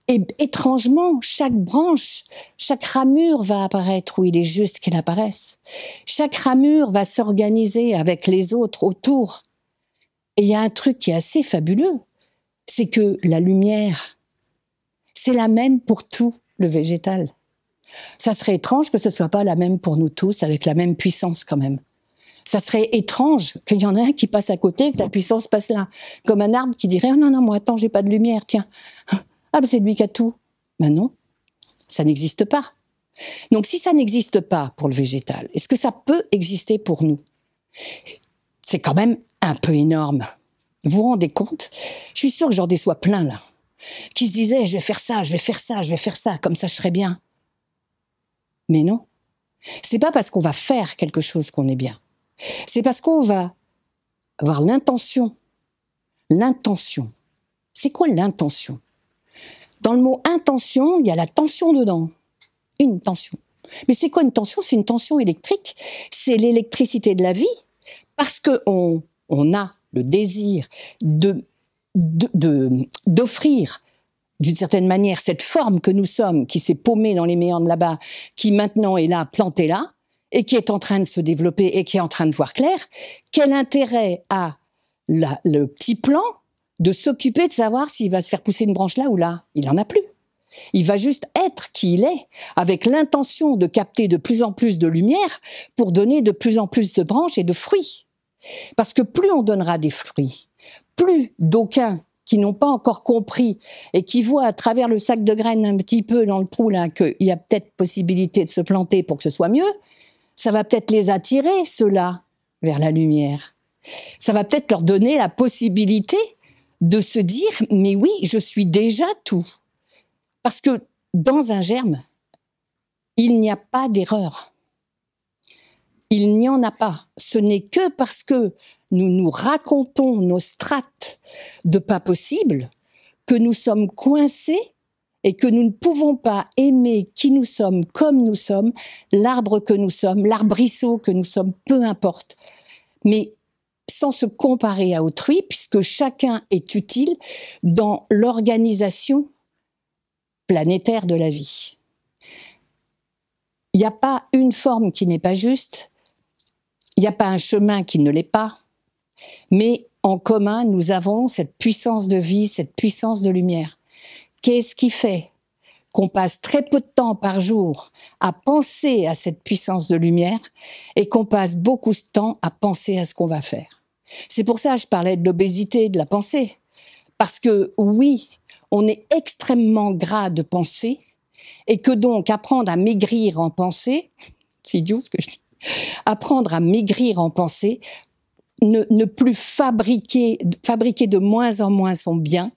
Et étrangement, chaque branche, chaque ramure va apparaître où il est juste qu'elle apparaisse. Chaque ramure va s'organiser avec les autres autour. Et il y a un truc qui est assez fabuleux, c'est que la lumière, c'est la même pour tout le végétal. Ça serait étrange que ce soit pas la même pour nous tous, avec la même puissance quand même. Ça serait étrange qu'il y en ait un qui passe à côté et que la puissance passe là. Comme un arbre qui dirait « Oh non, moi attends, j'ai pas de lumière, tiens. » Ah, c'est lui qui a tout. Non, ça n'existe pas. Donc, si ça n'existe pas pour le végétal, est-ce que ça peut exister pour nous? C'est quand même un peu énorme. Vous vous rendez compte? Je suis sûre que j'en déçois plein, là, qui se disaient, je vais faire ça, comme ça je serai bien. Mais non. C'est pas parce qu'on va faire quelque chose qu'on est bien. C'est parce qu'on va avoir l'intention. L'intention. C'est quoi l'intention? Dans le mot intention, il y a la tension dedans. Une tension. Mais c'est quoi une tension? C'est une tension électrique. C'est l'électricité de la vie. Parce qu'on a le désir d'offrir, d'une certaine manière, cette forme que nous sommes, qui s'est paumée dans les méandres là-bas, qui maintenant est là, plantée là, et qui est en train de se développer et qui est en train de voir clair. Quel intérêt a le petit plan de s'occuper de savoir s'il va se faire pousser une branche là ou là? Il n'en a plus. Il va juste être qui il est, avec l'intention de capter de plus en plus de lumière pour donner de plus en plus de branches et de fruits. Parce que plus on donnera des fruits, plus d'aucuns qui n'ont pas encore compris et qui voient à travers le sac de graines un petit peu dans le trou là qu'il y a peut-être possibilité de se planter pour que ce soit mieux, ça va peut-être les attirer, ceux-là, vers la lumière. Ça va peut-être leur donner la possibilité de se dire « mais oui, je suis déjà tout ». Parce que dans un germe, il n'y a pas d'erreur. Il n'y en a pas. Ce n'est que parce que nous nous racontons nos strates de pas possible que nous sommes coincés et que nous ne pouvons pas aimer qui nous sommes comme nous sommes, l'arbre que nous sommes, l'arbrisseau que nous sommes, peu importe. Mais sans se comparer à autrui, puisque chacun est utile dans l'organisation planétaire de la vie. Il n'y a pas une forme qui n'est pas juste, il n'y a pas un chemin qui ne l'est pas, mais en commun, nous avons cette puissance de vie, cette puissance de lumière. Qu'est-ce qui fait qu'on passe très peu de temps par jour à penser à cette puissance de lumière et qu'on passe beaucoup de temps à penser à ce qu'on va faire? C'est pour ça que je parlais de l'obésité, de la pensée. Parce que oui, on est extrêmement gras de penser et que donc apprendre à maigrir en pensée, c'est idiot ce que je dis, apprendre à maigrir en pensée, ne plus fabriquer de moins en moins son bien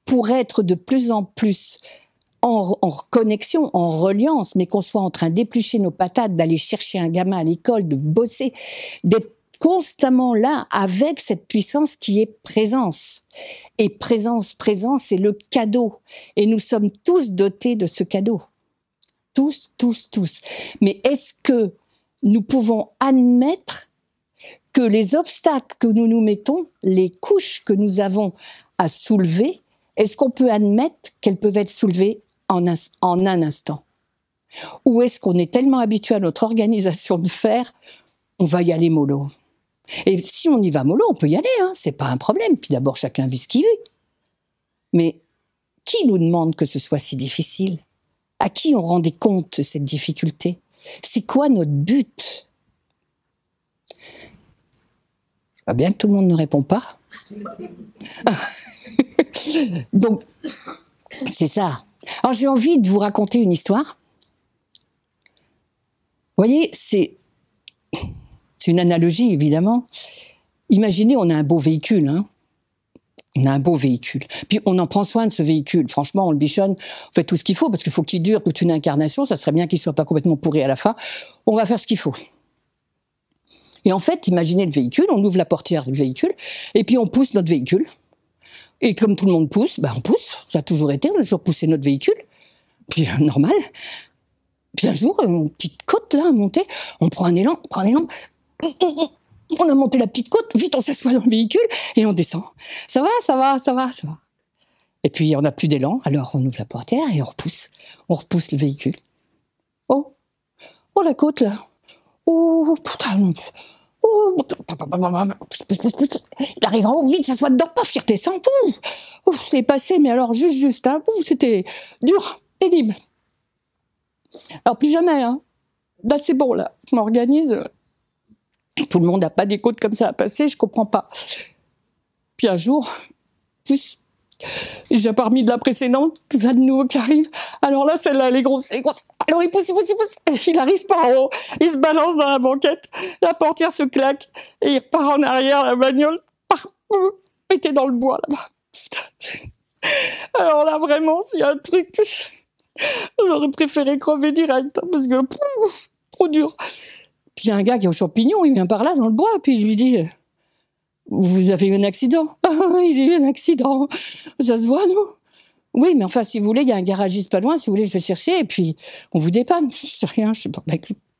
pour être de plus en plus en connexion, en reliance, mais qu'on soit en train d'éplucher nos patates, d'aller chercher un gamin à l'école, de bosser, d'être constamment là avec cette puissance qui est présence. Et présence, c'est le cadeau. Et nous sommes tous dotés de ce cadeau. Tous. Mais est-ce que nous pouvons admettre que les obstacles que nous nous mettons, les couches que nous avons à soulever, est-ce qu'on peut admettre qu'elles peuvent être soulevées en un instant? Ou est-ce qu'on est tellement habitué à notre organisation de faire, on va y aller mollo? Et si on y va mollo, on peut y aller, hein, c'est pas un problème. Puis d'abord, chacun vit ce qu'il veut. Mais qui nous demande que ce soit si difficile? À qui on rendait compte de cette difficulté? C'est quoi notre but? Je vois bien que tout le monde ne répond pas. Donc, c'est ça. Alors, j'ai envie de vous raconter une histoire. Vous voyez, c'est une analogie, évidemment. Imaginez, on a un beau véhicule, hein. On a un beau véhicule. Puis on en prend soin de ce véhicule. Franchement, on le bichonne, on fait tout ce qu'il faut, parce qu'il faut qu'il dure toute une incarnation. Ça serait bien qu'il soit pas complètement pourri à la fin. On va faire ce qu'il faut. Et en fait, imaginez le véhicule, on ouvre la portière du véhicule, et puis on pousse notre véhicule. Et comme tout le monde pousse, ben on pousse. Ça a toujours été, on a toujours poussé notre véhicule. Puis normal. Puis un jour, une petite côte là, à monter, on prend un élan. On a monté la petite côte, vite on s'assoit dans le véhicule et on descend. Ça va. Et puis on n'a plus d'élan, alors on ouvre la portière et on repousse le véhicule. Oh la côte là. Oh putain. Il arrive en haut, vite, s'assoit dedans, paf, il redescend. C'est passé, mais alors juste, hein, c'était dur, pénible. Alors plus jamais, hein. Là c'est bon là, je m'organise. Tout le monde n'a pas des côtes comme ça à passer, je comprends pas. Puis un jour, j'ai pas remis de la précédente, il y a de nouveau qui arrive. Alors là, celle-là, elle est grosse. Alors il pousse. Il arrive par en haut, il se balance dans la banquette, la portière se claque, et il repart en arrière, la bagnole, pété dans le bois, là-bas. Putain. Alors là, vraiment, s'il y a un truc que j'aurais préféré crever direct, hein, parce que trop dur. Puis il y a un gars qui est aux champignons, il vient par là dans le bois, puis il lui dit « Vous avez eu un accident ?»« J'ai eu un accident. Ça se voit, non ?»« Oui, mais enfin, si vous voulez, il y a un garagiste pas loin, si vous voulez, je vais chercher, et puis on vous dépanne. » Je sais rien, je sais pas,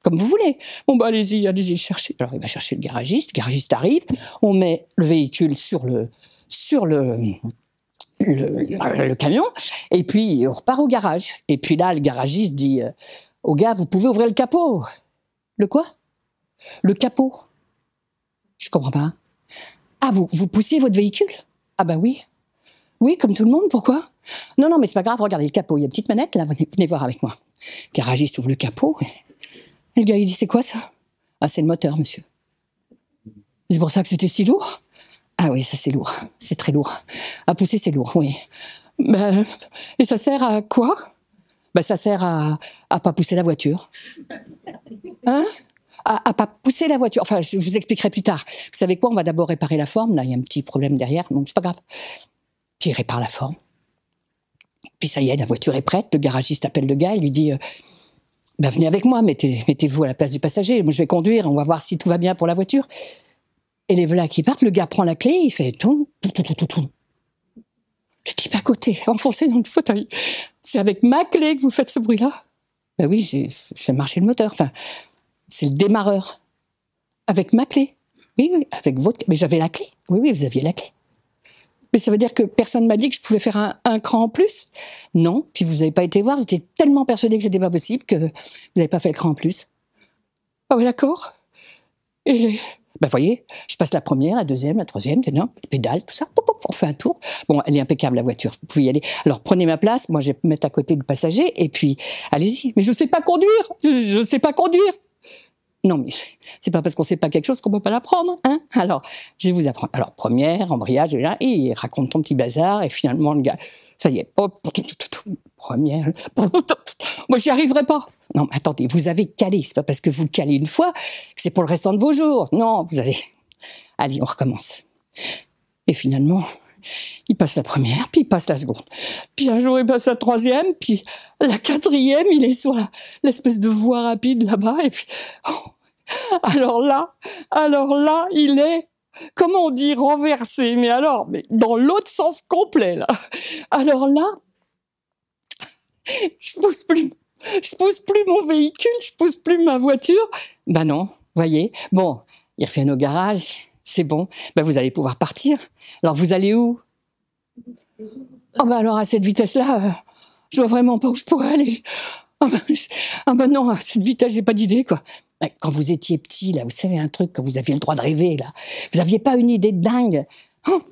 comme vous voulez. Bon, bah allez-y, cherchez. Alors il va chercher le garagiste arrive, on met le véhicule sur le camion, et puis on repart au garage. Et puis là, le garagiste dit au gars « Vous pouvez ouvrir le capot ?» « Le quoi ?»« Le capot. » Je comprends pas. Ah, vous poussiez votre véhicule? Ah bah oui. Oui, comme tout le monde, pourquoi? Non, mais c'est pas grave, regardez le capot, il y a une petite manette, là, venez voir avec moi. Le garagiste ouvre le capot, et le gars il dit, c'est quoi ça? Ah, c'est le moteur, monsieur. C'est pour ça que c'était si lourd? Ah oui, ça c'est lourd, c'est très lourd. À pousser, c'est lourd, oui. Ben, et ça sert à quoi? Ben, ça sert à pas pousser la voiture. Hein? À pas pousser la voiture. Enfin, je vous expliquerai plus tard. Vous savez quoi? On va d'abord réparer la forme. Là, il y a un petit problème derrière, donc c'est pas grave. Puis il répare la forme. Puis ça y est, la voiture est prête. Le garagiste appelle le gars, il lui dit ben, venez avec moi, mettez-vous à la place du passager. Moi, je vais conduire, on va voir si tout va bien pour la voiture. Et les voilà qui partent, le gars prend la clé, il fait tout. Le type à côté, enfoncé dans le fauteuil. C'est avec ma clé que vous faites ce bruit-là? Ben oui, j'ai fait marcher le moteur. Enfin, c'est le démarreur. Avec ma clé. Oui, oui, avec votre... Mais j'avais la clé. Oui, oui, vous aviez la clé. Mais ça veut dire que personne m'a dit que je pouvais faire un cran en plus? Non. Puis vous n'avez pas été voir, vous étiez tellement persuadé que c'était pas possible que vous n'avez pas fait le cran en plus. Ah oui, d'accord. Et ben voyez, je passe la première, la deuxième, la troisième, non, pédale, tout ça, on fait un tour. Bon, elle est impeccable la voiture, vous pouvez y aller. Alors prenez ma place, moi je vais me mettre à côté du passager et puis allez-y. Mais je sais pas conduire, je sais pas conduire. Non, mais c'est pas parce qu'on sait pas quelque chose qu'on peut pas l'apprendre, hein. Alors, je vais vous apprendre. Alors, première, embrayage, et il raconte ton petit bazar, et finalement, le gars, ça y est, première, moi, j'y arriverai pas. Non, mais attendez, vous avez calé, c'est pas parce que vous le calez une fois que c'est pour le restant de vos jours. Non, vous avez... Allez, on recommence. Et finalement, il passe la première, puis il passe la seconde. Puis un jour, il passe la troisième, puis la quatrième, il est sur l'espèce de voie rapide là-bas, et puis... Alors là, il est, comment on dit, renversé, mais dans l'autre sens complet, là. Alors là, je pousse plus mon véhicule, je pousse plus ma voiture. Ben non, voyez. Bon, il refait au garage, c'est bon. Ben vous allez pouvoir partir. Alors vous allez où? Oh ben alors à cette vitesse-là, je vois vraiment pas où je pourrais aller. Ah ben non, à cette vitesse, j'ai pas d'idée, quoi. Quand vous étiez petit, là, vous savez un truc, quand vous aviez le droit de rêver, là, vous aviez pas une idée de dingue?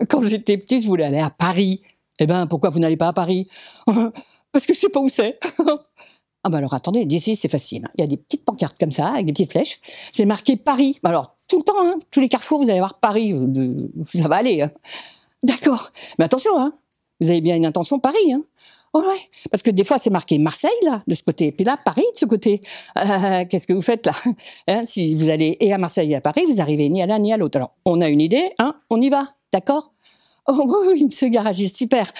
Quand j'étais petit, je voulais aller à Paris. Eh ben, pourquoi vous n'allez pas à Paris? Parce que je sais pas où c'est. Ah ben alors attendez, d'ici c'est facile. Il y a des petites pancartes comme ça, avec des petites flèches. C'est marqué Paris. Alors, tout le temps, hein, tous les carrefours, vous allez voir Paris. Ça va aller. Hein. D'accord. Mais attention, hein, vous avez bien une intention Paris, hein. Oh ouais, parce que des fois c'est marqué Marseille là de ce côté, puis là Paris de ce côté. Qu'est-ce que vous faites là, hein? Si vous allez et à Marseille et à Paris, vous arrivez ni à l'un ni à l'autre. Alors on a une idée, hein? On y va, d'accord? Oh oui, monsieur le garagiste, super.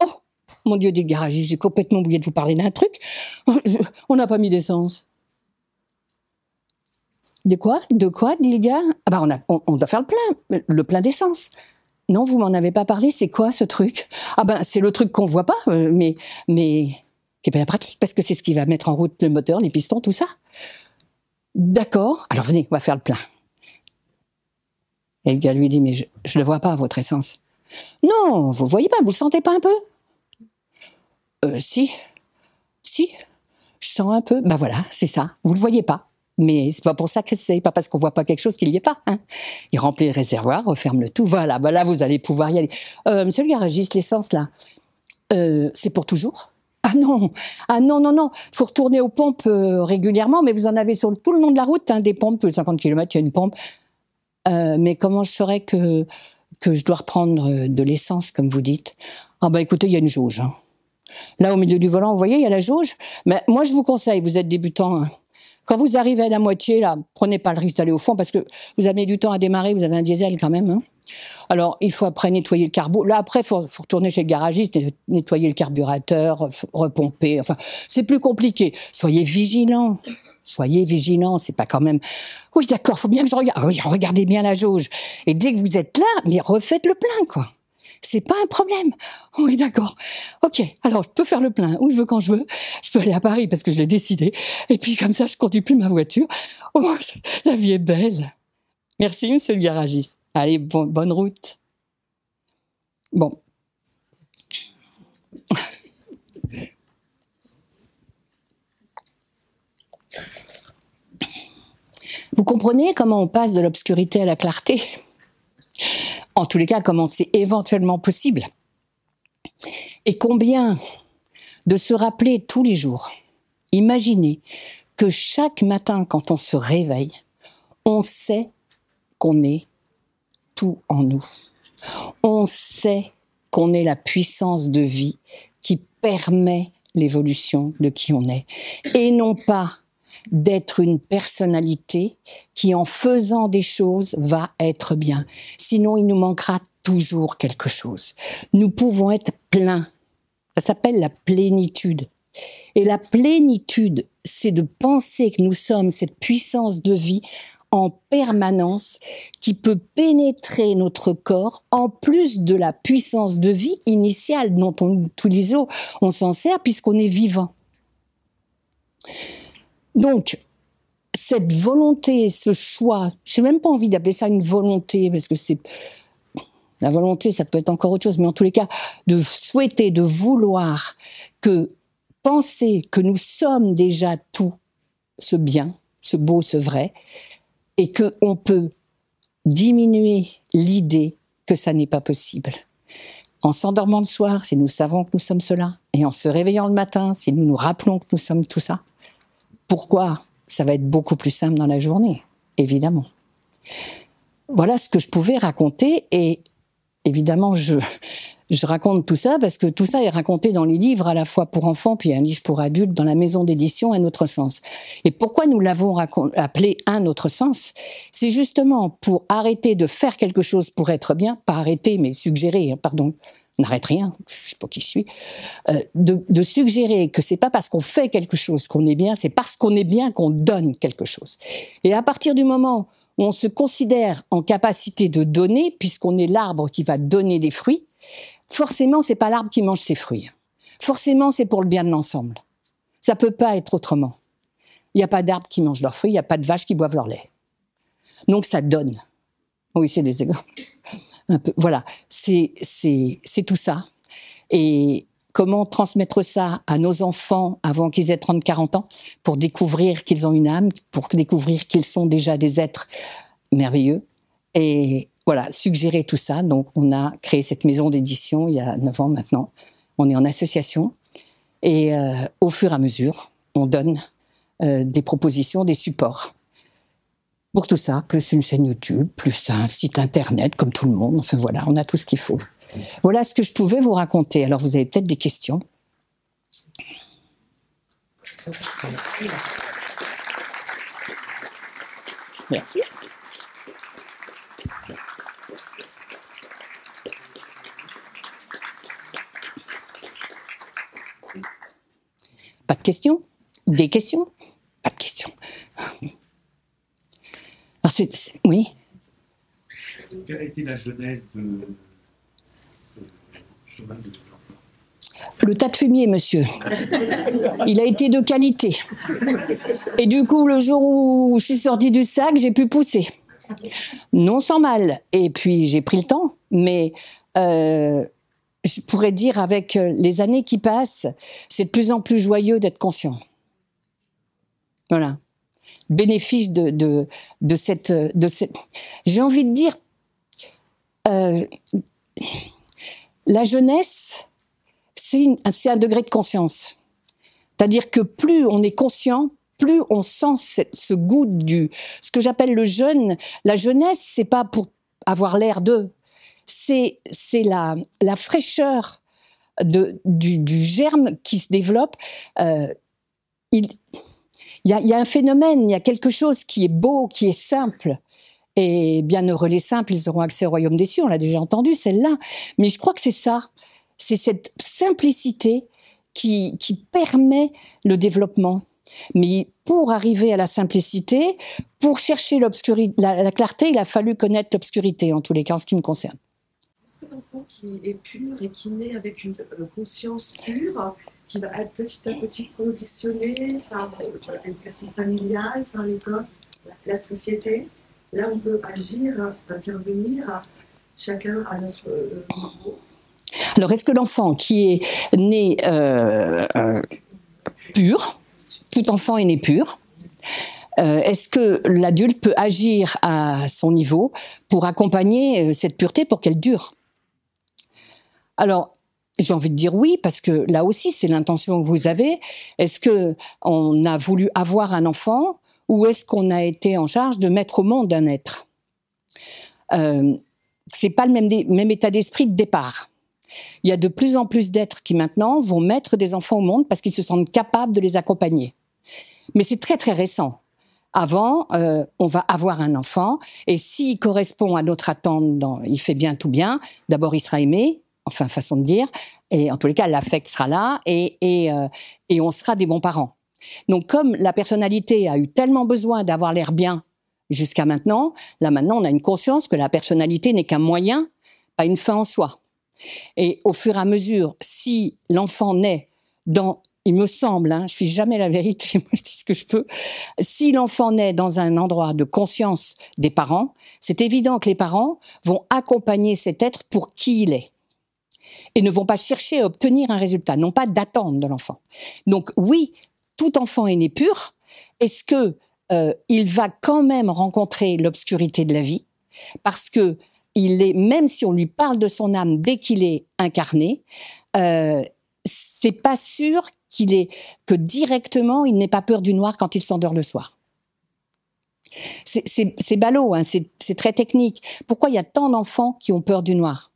Oh mon Dieu, dit le garagiste, j'ai complètement oublié de vous parler d'un truc. On n'a pas mis d'essence. De quoi, dit le gars? Ah bah on doit faire le plein d'essence. Non, vous m'en avez pas parlé, c'est quoi ce truc? Ah ben, c'est le truc qu'on voit pas, mais qui est bien pratique, parce que c'est ce qui va mettre en route le moteur, les pistons, tout ça. D'accord, alors venez, on va faire le plein. Et le gars lui dit, mais je le vois pas, votre essence. Non, vous le voyez pas, vous le sentez pas un peu? Si, je sens un peu. Ben voilà, c'est ça, vous le voyez pas. Mais c'est pas pour ça que c'est pas parce qu'on voit pas quelque chose qu'il y est pas. Hein. Il remplit le réservoir, referme le tout. Voilà, ben là vous allez pouvoir y aller. Monsieur le garagiste, l'essence là, c'est pour toujours? Ah non, non. Faut retourner aux pompes régulièrement, mais vous en avez sur tout le long de la route, hein, des pompes, tous les 50 km, il y a une pompe. Mais comment je saurais que je dois reprendre de l'essence, comme vous dites? Ah ben écoutez, il y a une jauge. Hein. Là, au milieu du volant, vous voyez, il y a la jauge. Mais moi, je vous conseille, vous êtes débutant. Hein. Quand vous arrivez à la moitié, là, prenez pas le risque d'aller au fond parce que vous avez du temps à démarrer, vous avez un diesel quand même. Hein. Alors, il faut après nettoyer le carbo. Là, après, faut retourner chez le garagiste, nettoyer le carburateur, repomper. Enfin, c'est plus compliqué. Soyez vigilants, c'est pas quand même... Oui, d'accord, faut bien que je regarde. Ah oui, regardez bien la jauge. Et dès que vous êtes là, mais refaites le plein, quoi. C'est pas un problème. Oui, d'accord. Ok, alors je peux faire le plein où je veux, quand je veux. Je peux aller à Paris parce que je l'ai décidé. Et puis comme ça, je conduis plus ma voiture. Oh, la vie est belle. Merci, monsieur le garagiste. Allez, bonne route. Bon. Vous comprenez comment on passe de l'obscurité à la clarté? En tous les cas, comment c'est éventuellement possible. Et combien de se rappeler tous les jours. Imaginez que chaque matin, quand on se réveille, on sait qu'on est tout en nous. On sait qu'on est la puissance de vie qui permet l'évolution de qui on est. Et non pas d'être une personnalité qui, en faisant des choses, va être bien. Sinon, il nous manquera toujours quelque chose. Nous pouvons être pleins. Ça s'appelle la plénitude. Et la plénitude, c'est de penser que nous sommes cette puissance de vie en permanence qui peut pénétrer notre corps en plus de la puissance de vie initiale dont tous les jours on s'en sert puisqu'on est vivant. Donc, cette volonté, ce choix, j'ai même pas envie d'appeler ça une volonté, parce que c'est la volonté, ça peut être encore autre chose, mais en tous les cas, de souhaiter, de vouloir penser que nous sommes déjà tout ce bien, ce beau, ce vrai, et que on peut diminuer l'idée que ça n'est pas possible. En s'endormant le soir, si nous savons que nous sommes cela, et en se réveillant le matin, si nous nous rappelons que nous sommes tout ça, pourquoi? Ça va être beaucoup plus simple dans la journée, évidemment. Voilà ce que je pouvais raconter, et évidemment, je raconte tout ça parce que tout ça est raconté dans les livres à la fois pour enfants puis un livre pour adultes dans la maison d'édition Un autre sens. Et pourquoi nous l'avons appelé Un autre sens? C'est justement pour arrêter de faire quelque chose pour être bien, pas arrêter mais suggérer, pardon, n'arrête rien, je sais pas qui je suis, de suggérer que c'est pas parce qu'on fait quelque chose qu'on est bien, c'est parce qu'on est bien qu'on donne quelque chose. Et à partir du moment où on se considère en capacité de donner, puisqu'on est l'arbre qui va donner des fruits, forcément, c'est pas l'arbre qui mange ses fruits. Forcément, c'est pour le bien de l'ensemble. Ça peut pas être autrement. Il n'y a pas d'arbres qui mangent leurs fruits, il n'y a pas de vaches qui boivent leur lait. Donc, ça donne. Oui, c'est des exemples. Un peu. Voilà, c'est tout ça. Et comment transmettre ça à nos enfants avant qu'ils aient 30, 40 ans pour découvrir qu'ils ont une âme, pour découvrir qu'ils sont déjà des êtres merveilleux. Et voilà, suggérer tout ça. Donc, on a créé cette maison d'édition il y a 9 ans maintenant. On est en association. Et au fur et à mesure, on donne des propositions, des supports. Pour tout ça, plus une chaîne YouTube, plus un site internet, comme tout le monde. Enfin voilà, on a tout ce qu'il faut. Voilà ce que je pouvais vous raconter. Alors, vous avez peut-être des questions. Merci. Pas de questions? Des questions? Pas de questions. Alors oui. Quelle a été la genèse de ce chemin de développement? Le tas de fumier, monsieur. Il a été de qualité. Et du coup, le jour où je suis sortie du sac, j'ai pu pousser. Non sans mal. Et puis, j'ai pris le temps. Mais je pourrais dire, avec les années qui passent, c'est de plus en plus joyeux d'être conscient. Voilà. Bénéfice de cette... J'ai envie de dire... la jeunesse, c'est un degré de conscience. C'est-à-dire que plus on est conscient, plus on sent ce goût ce que j'appelle le jeune. La jeunesse, c'est pas pour avoir l'air d'eux. C'est la fraîcheur du germe qui se développe. Il y a un phénomène, il y a quelque chose qui est beau, qui est simple. Et bienheureux les simples, ils auront accès au royaume des cieux. On l'a déjà entendu, celle-là. Mais je crois que c'est ça. C'est cette simplicité qui permet le développement. Mais pour arriver à la simplicité, pour chercher la clarté, il a fallu connaître l'obscurité, en tous les cas, en ce qui me concerne. Est-ce que l'enfant qui est pur et qui naît avec une conscience pure, qui va être petit à petit conditionné par l'éducation familiale, par l'école, la société, là on peut agir, intervenir, chacun à notre niveau. Alors, est-ce que l'enfant qui est né pur, tout enfant est né pur, est-ce que l'adulte peut agir à son niveau pour accompagner cette pureté pour qu'elle dure? Alors, j'ai envie de dire oui, parce que là aussi, c'est l'intention que vous avez. Est-ce qu'on a voulu avoir un enfant ou est-ce qu'on a été en charge de mettre au monde un être? C'est pas le même état d'esprit de départ. Il y a de plus en plus d'êtres qui maintenant vont mettre des enfants au monde parce qu'ils se sentent capables de les accompagner. Mais c'est très très récent. Avant, on va avoir un enfant et s'il correspond à notre attente, il fait bien tout bien, d'abord il sera aimé, enfin façon de dire, et en tous les cas l'affect sera là et on sera des bons parents. Donc comme la personnalité a eu tellement besoin d'avoir l'air bien jusqu'à maintenant, là maintenant on a une conscience que la personnalité n'est qu'un moyen, pas une fin en soi. Et au fur et à mesure, si l'enfant naît dans il me semble, je suis jamais la vérité, moi je dis ce que je peux, si l'enfant naît dans un endroit de conscience des parents, c'est évident que les parents vont accompagner cet être pour qui il est et ne vont pas chercher à obtenir un résultat, non pas d'attente de l'enfant. Donc oui, tout enfant est né pur. Est-ce que il va quand même rencontrer l'obscurité de la vie parce que il est, même si on lui parle de son âme dès qu'il est incarné, c'est pas sûr que directement il n'ait pas peur du noir quand il s'endort le soir. C'est ballot, c'est très technique. Pourquoi il y a tant d'enfants qui ont peur du noir?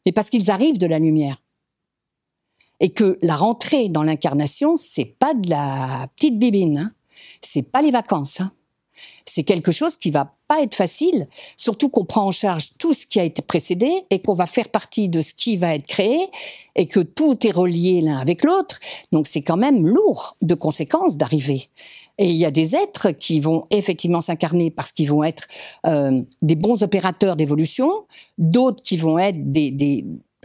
Mais parce qu'ils arrivent de la lumière. Et que la rentrée dans l'incarnation, c'est pas de la petite bibine, c'est pas les vacances. C'est quelque chose qui va pas être facile, surtout qu'on prend en charge tout ce qui a été précédé et qu'on va faire partie de ce qui va être créé et que tout est relié l'un avec l'autre. Donc c'est quand même lourd de conséquences d'arriver. Et il y a des êtres qui vont effectivement s'incarner parce qu'ils vont être des bons opérateurs d'évolution, d'autres qui vont être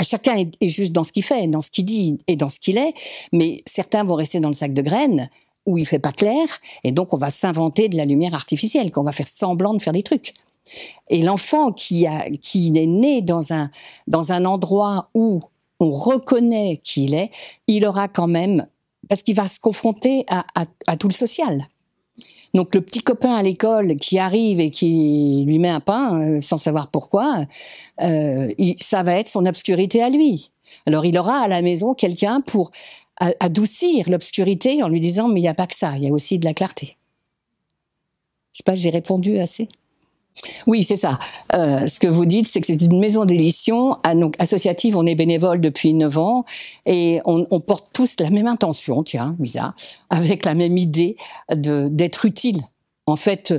chacun est juste dans ce qu'il fait, dans ce qu'il dit et dans ce qu'il est, mais certains vont rester dans le sac de graines où il fait pas clair, et donc on va s'inventer de la lumière artificielle, qu'on va faire semblant de faire des trucs. Et l'enfant qui est né dans un endroit où on reconnaît qui il est, il aura quand même, parce qu'il va se confronter à tout le social. Donc le petit copain à l'école qui arrive et qui lui met un pain sans savoir pourquoi, ça va être son obscurité à lui. Alors il aura à la maison quelqu'un pour adoucir l'obscurité en lui disant mais il n'y a pas que ça, il y a aussi de la clarté. Je sais pas, j'ai répondu assez. Oui, c'est ça. Ce que vous dites, c'est que c'est une maison d'édition associative. On est bénévole depuis 9 ans et on porte tous la même intention, tiens, bizarre, avec la même idée d'être utile. En fait,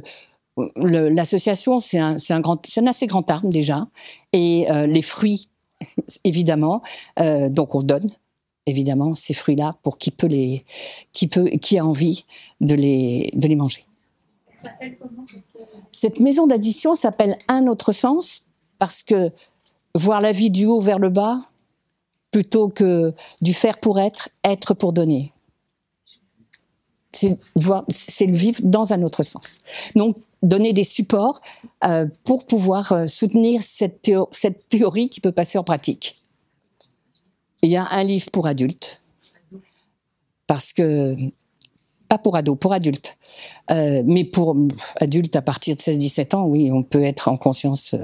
l'association, c'est un assez grand arbre déjà, et les fruits, évidemment. Donc on donne évidemment ces fruits-là pour qui a envie de les manger. Cette maison d'addition s'appelle Un autre sens parce que voir la vie du haut vers le bas plutôt que du faire pour être pour donner. C'est le vivre dans un autre sens. Donc donner des supports pour pouvoir soutenir cette théorie qui peut passer en pratique. Il y a un livre pour adultes parce que pas pour ados, pour adultes. Mais pour adultes à partir de 16-17 ans, oui, on peut être en conscience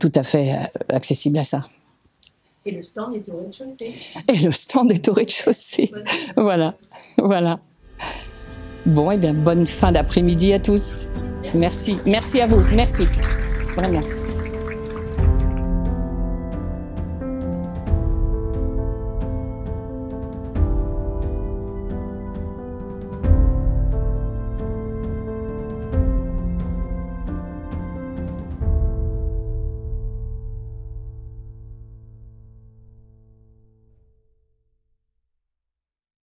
tout à fait accessible à ça. Et le stand est au rez-de-chaussée. Et le stand est au rez-de-chaussée. Voilà. Bon, et bien, bonne fin d'après-midi à tous. Merci à vous. Merci. Vraiment.